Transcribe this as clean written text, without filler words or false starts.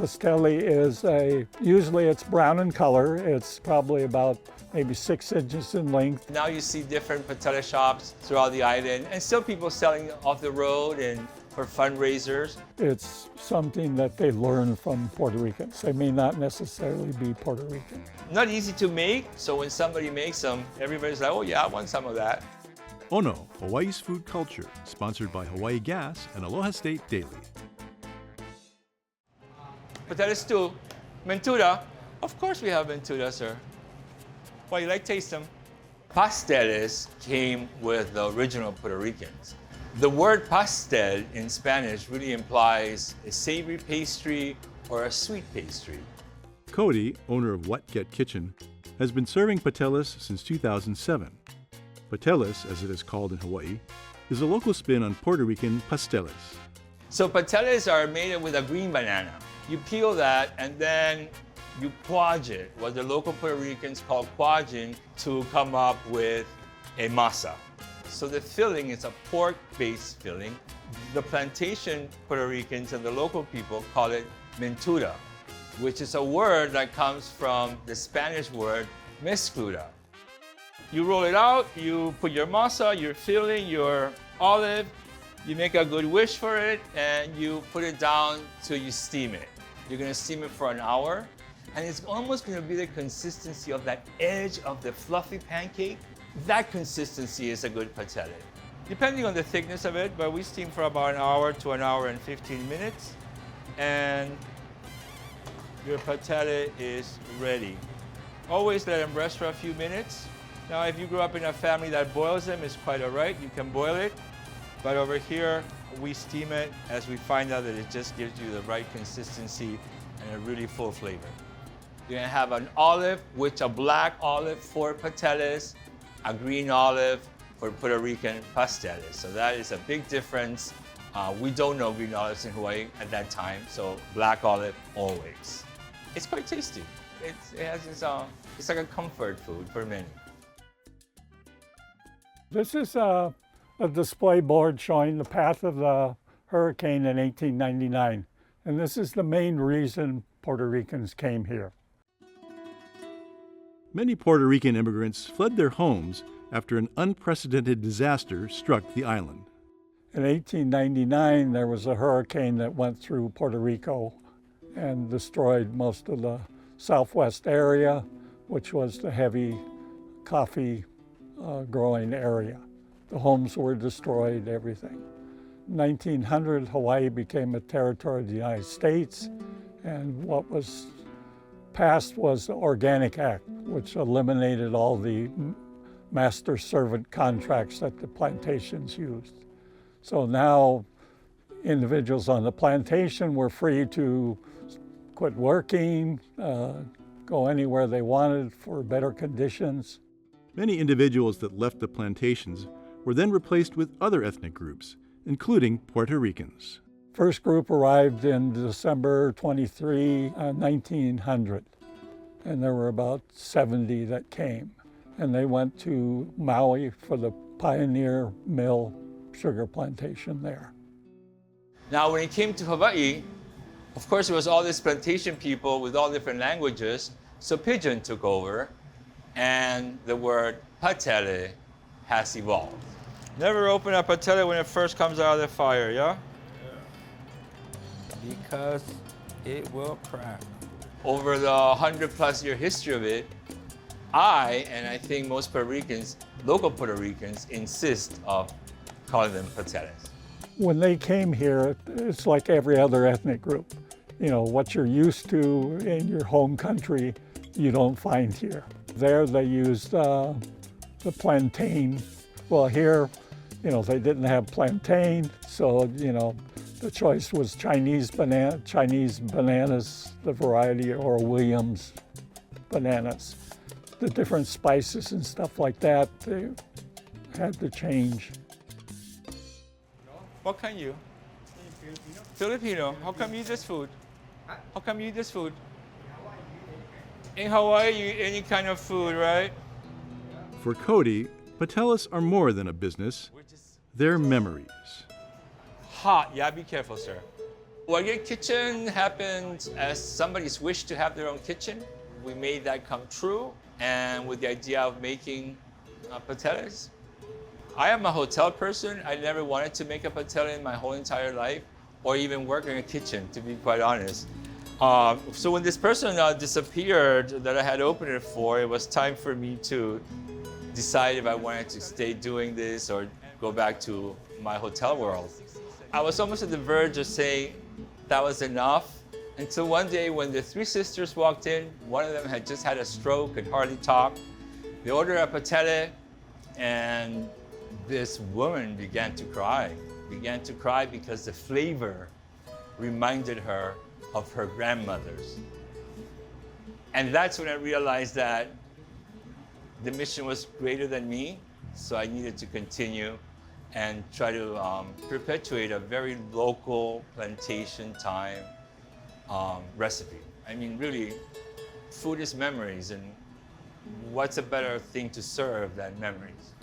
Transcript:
Pastele is usually it's brown in color. It's probably about maybe 6 inches in length. Now you see different patele shops throughout the island, and still people selling off the road and for fundraisers. It's something that they learn from Puerto Ricans. They may not necessarily be Puerto Rican. Not easy to make, so when somebody makes them, everybody's like, oh yeah, I want some of that. ONO, Hawaii's food culture, sponsored by Hawaii Gas and Aloha State Daily. Patele stew, mentuda. Of course we have mentuda, sir. Why, you like taste them? Pasteles came with the original Puerto Ricans. The word pastel in Spanish really implies a savory pastry or a sweet pastry. Cody, owner of What Get Kitchen, has been serving pateles since 2007. Pateles, as it is called in Hawaii, is a local spin on Puerto Rican pasteles. So pateles are made with a green banana. You peel that and then you quadge it, what the local Puerto Ricans call quadging, to come up with a masa. So the filling is a pork-based filling. The plantation Puerto Ricans and the local people call it mentuda, which is a word that comes from the Spanish word mezcluda. You roll it out, you put your masa, your filling, your olive, you make a good wish for it, and you put it down till you steam it. You're gonna steam it for an hour, and it's almost gonna be the consistency of that edge of the fluffy pancake. That consistency is a good patele. Depending on the thickness of it, but we steam for about an hour to an hour and 15 minutes, and your patele is ready. Always let them rest for a few minutes. Now, if you grew up in a family that boils them, it's quite all right. You can boil it, but over here, we steam it as we find out that it just gives you the right consistency and a really full flavor. You're gonna have an olive, which a black olive for pateles, a green olive for Puerto Rican pasteles. So that is a big difference. We don't know green olives in Hawaii at that time, so black olive always. It's quite tasty. It's like a comfort food for many. This is a display board showing the path of the hurricane in 1899. And this is the main reason Puerto Ricans came here. Many Puerto Rican immigrants fled their homes after an unprecedented disaster struck the island. In 1899, there was a hurricane that went through Puerto Rico and destroyed most of the southwest area, which was the heavy coffee growing area. The homes were destroyed, everything. In 1900, Hawaii became a territory of the United States, and what was passed was the Organic Act, which eliminated all the master-servant contracts that the plantations used. So now individuals on the plantation were free to quit working, go anywhere they wanted for better conditions. Many individuals that left the plantations were then replaced with other ethnic groups, including Puerto Ricans. First group arrived in December 23, 1900, and there were about 70 that came. And they went to Maui for the Pioneer Mill sugar plantation there. Now, when it came to Hawaii, of course, it was all these plantation people with all different languages, so Pidgin took over, and the word patele has evolved. Never open a patele when it first comes out of the fire, yeah? Because it will crack. Over the 100+ year history of it, and I think most Puerto Ricans, local Puerto Ricans, insist of calling them pateles. When they came here, it's like every other ethnic group. You know, what you're used to in your home country, you don't find here. There they used the plantain. Well, here, you know, they didn't have plantain, so, you know, the choice was Chinese bananas, the variety, or Williams bananas. The different spices and stuff like that, they had to change. What can you? Filipino. How come you eat this food? How come you eat this food? In Hawaii, you eat any kind of food, right? For Cody, pateles are more than a business. They're memories. Hot. Yeah, be careful, sir. Hawaiian kitchen happened as somebody's wish to have their own kitchen. We made that come true, and with the idea of making pateles. I am a hotel person. I never wanted to make a patele in my whole entire life, or even work in a kitchen, to be quite honest. So when this person disappeared that I had opened it for, it was time for me to decide if I wanted to stay doing this or go back to my hotel world. I was almost at the verge of saying that was enough, until one day when the three sisters walked in. One of them had just had a stroke, could hardly talk. They ordered a patele, and this woman began to cry because the flavor reminded her of her grandmother's. And that's when I realized that the mission was greater than me, so I needed to continue and try to perpetuate a very local plantation time recipe. I mean, really, food is memories, and what's a better thing to serve than memories?